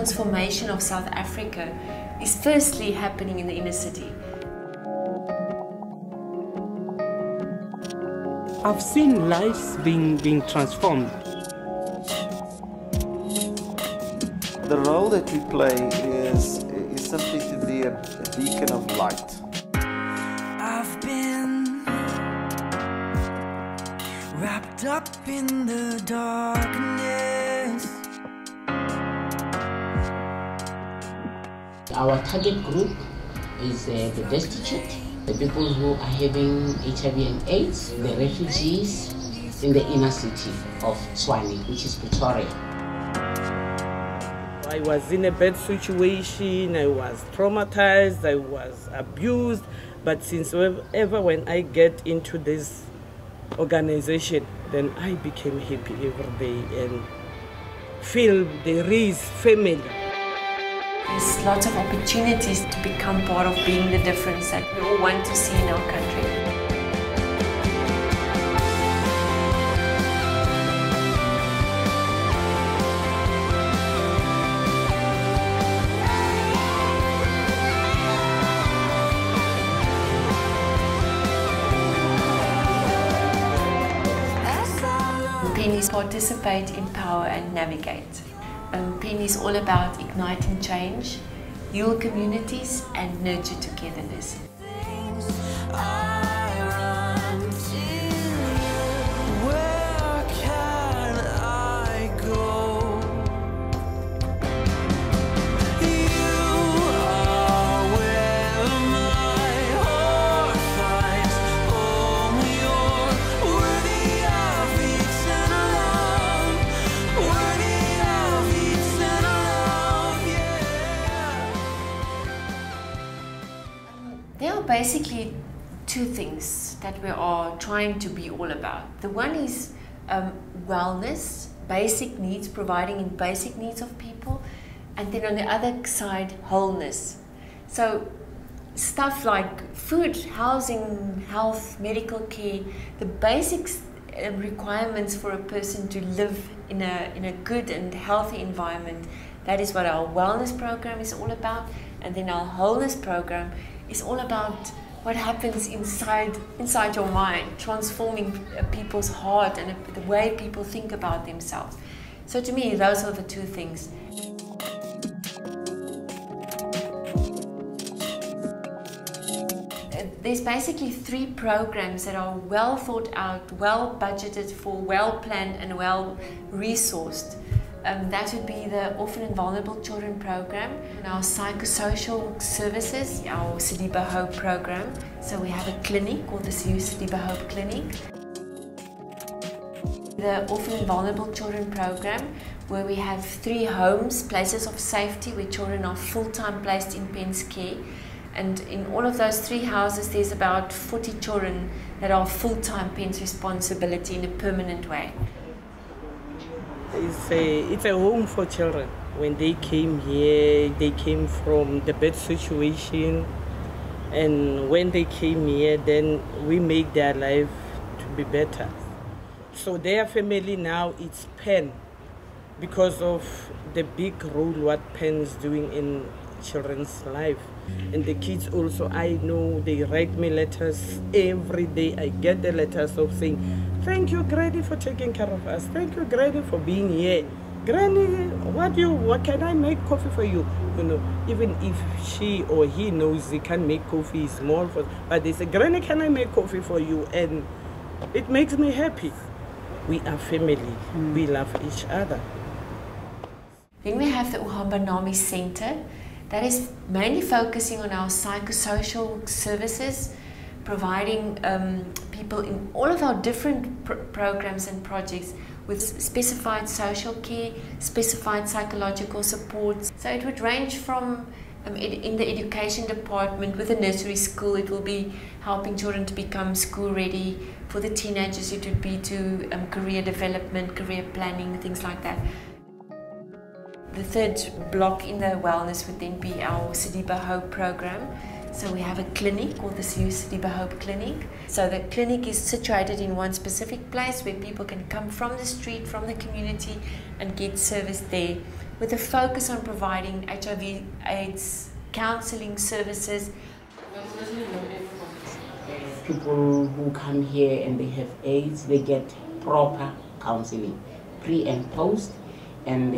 transformation of South Africa is firstly happening in the inner city. I've seen lives being transformed. The role that we play is simply to be a beacon of light. I've been wrapped up in the darkness. Our target group is the destitute, the people who are having HIV and AIDS, the refugees in the inner city of Tshwane, which is Pretoria. I was in a bad situation, I was traumatized, I was abused, but since ever when I get into this organization, then I became happy every day and feel there is family. There's lots of opportunities to become part of being the difference that we all want to see in our country. Pennies participate, empower and navigate. PEN is all about igniting change, heal communities and nurture togetherness. There are basically two things that we are trying to be all about. The one is wellness, basic needs, providing in basic needs of people, and then on the other side, wholeness. So stuff like food, housing, health, medical care, the basic requirements for a person to live in a good and healthy environment. That is what our wellness program is all about. And then our wholeness program is all about what happens inside your mind, transforming people's heart and the way people think about themselves. So to me, those are the two things. There's basically 3 programs that are well thought out, well budgeted for, well planned and well resourced. That would be the Orphan and Vulnerable Children program, and our psychosocial services, our Sediba Hope program. So we have a clinic called the Sediba Hope Clinic. The Orphan and Vulnerable Children program, where we have 3 homes, places of safety, where children are full-time placed in PEN's care. And in all of those 3 houses, there's about 40 children that are full-time PEN's responsibility in a permanent way. It's a home for children. When they came here, they came from the bad situation, and when they came here, then we make their life to be better. So their family now, it's PEN, because of the big role what PEN is doing in children's life. And the kids also, I know they write me letters every day. I get the letters of saying, thank you, Granny, for taking care of us. Thank you, Granny, for being here. Granny, what can I make coffee for you? You know, even if she or he knows he can make coffee small for, but they say, Granny, can I make coffee for you? And it makes me happy. We are family. We love each other. Then we have the Uhamba Nami Center. That is mainly focusing on our psychosocial services, providing people in all of our different programs and projects with specified social care, specified psychological support. So it would range from in the education department with the nursery school, it will be helping children to become school ready. For the teenagers, it would be to career development, career planning, things like that. The third block in the wellness would then be our Sediba Hope program. So we have a clinic called the Sediba Hope Clinic. So the clinic is situated in one specific place where people can come from the street, from the community, and get service there with a focus on providing HIV/AIDS counseling services. People who come here and they have AIDS, they get proper counseling, pre and post, and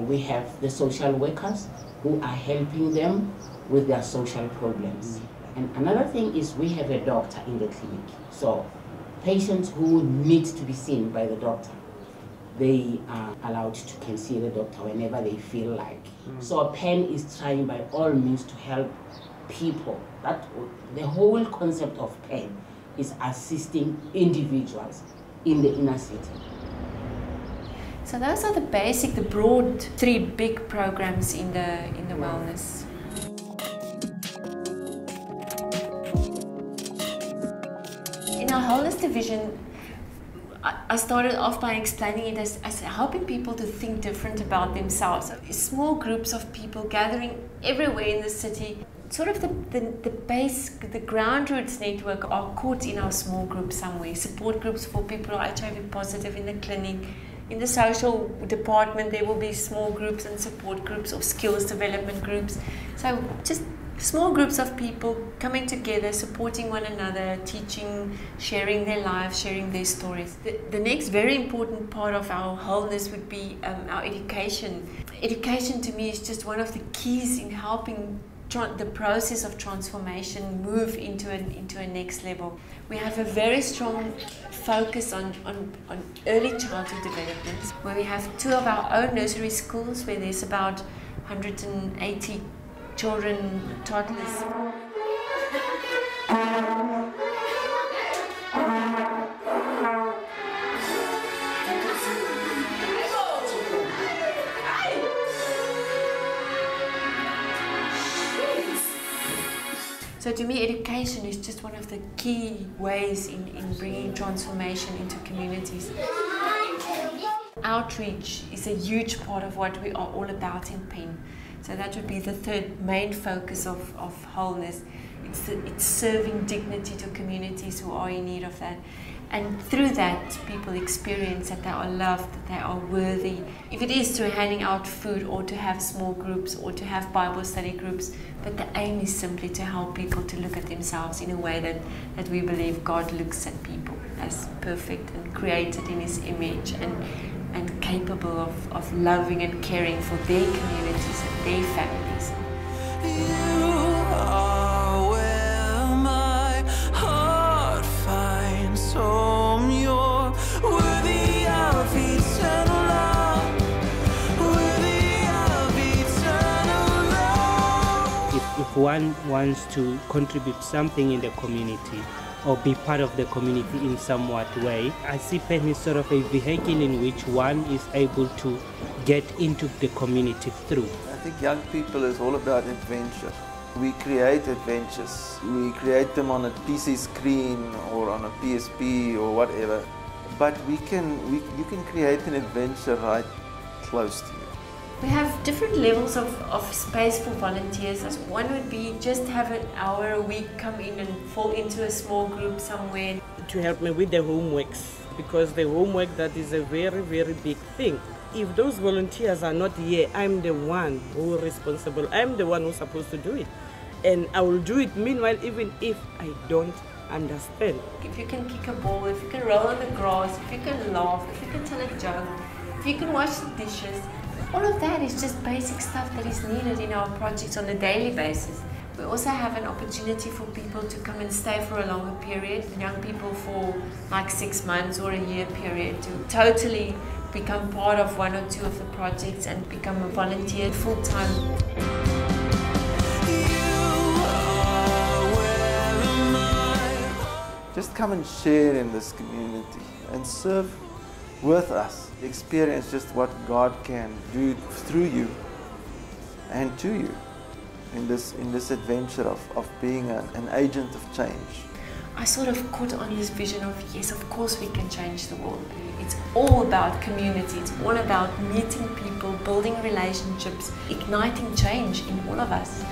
we have the social workers who are helping them with their social problems. And another thing is we have a doctor in the clinic. So patients who need to be seen by the doctor, they are allowed to can see the doctor whenever they feel like. So PEN is trying by all means to help people. That the whole concept of PEN is assisting individuals in the inner city. So those are the broad 3 big programs in the wellness. In our wellness division, I started off by explaining it as helping people to think different about themselves. Small groups of people gathering everywhere in the city. Sort of the ground roots network are caught in our small groups somewhere. Support groups for people who are HIV positive in the clinic. In the social department, there will be small groups and support groups or skills development groups. So just small groups of people coming together, supporting one another, teaching, sharing their lives, sharing their stories. The next very important part of our wholeness would be our education. Education to me is just one of the keys in helping the process of transformation move into a next level. We have a very strong focus on early childhood development, where we have 2 of our own nursery schools where there's about 180 children, toddlers. So to me, education is just one of the key ways in bringing transformation into communities. Outreach is a huge part of what we are all about in PEN. So that would be the 3rd main focus of wholeness. It's serving dignity to communities who are in need of that. And through that, people experience that they are loved, that they are worthy. If it is through handing out food or to have small groups or to have Bible study groups, but the aim is simply to help people to look at themselves in a way that we believe God looks at people as perfect and created in His image and capable of loving and caring for their communities and their families. You are where my heart finds home. You're worthy of eternal love, worthy of eternal love. If one wants to contribute something in the community or be part of the community in somewhat way, I see PEN is sort of a vehicle in which one is able to get into the community through. I think young people is all about adventure. We create adventures. We create them on a PC screen or on a PSP or whatever. But you can create an adventure right close to you. We have different levels of space for volunteers. One would be just have an hour a week come in and fall into a small group somewhere. To help me with the homeworks, because the homework, that is a very, very big thing. If those volunteers are not here, I'm the one who is responsible. I'm the one who's supposed to do it. And I will do it meanwhile, even if I don't understand. If you can kick a ball, if you can roll on the grass, if you can laugh, if you can tell a joke, if you can wash the dishes, all of that is just basic stuff that is needed in our projects on a daily basis. We also have an opportunity for people to come and stay for a longer period, young people for like 6 months or a year period, to totally become part of 1 or 2 of the projects and become a volunteer full-time. Just come and share in this community and serve with us. Experience just what God can do through you and to you in this adventure of being an agent of change. I sort of caught on this vision of, yes, of course we can change the world. It's all about community. It's all about meeting people, building relationships, igniting change in all of us.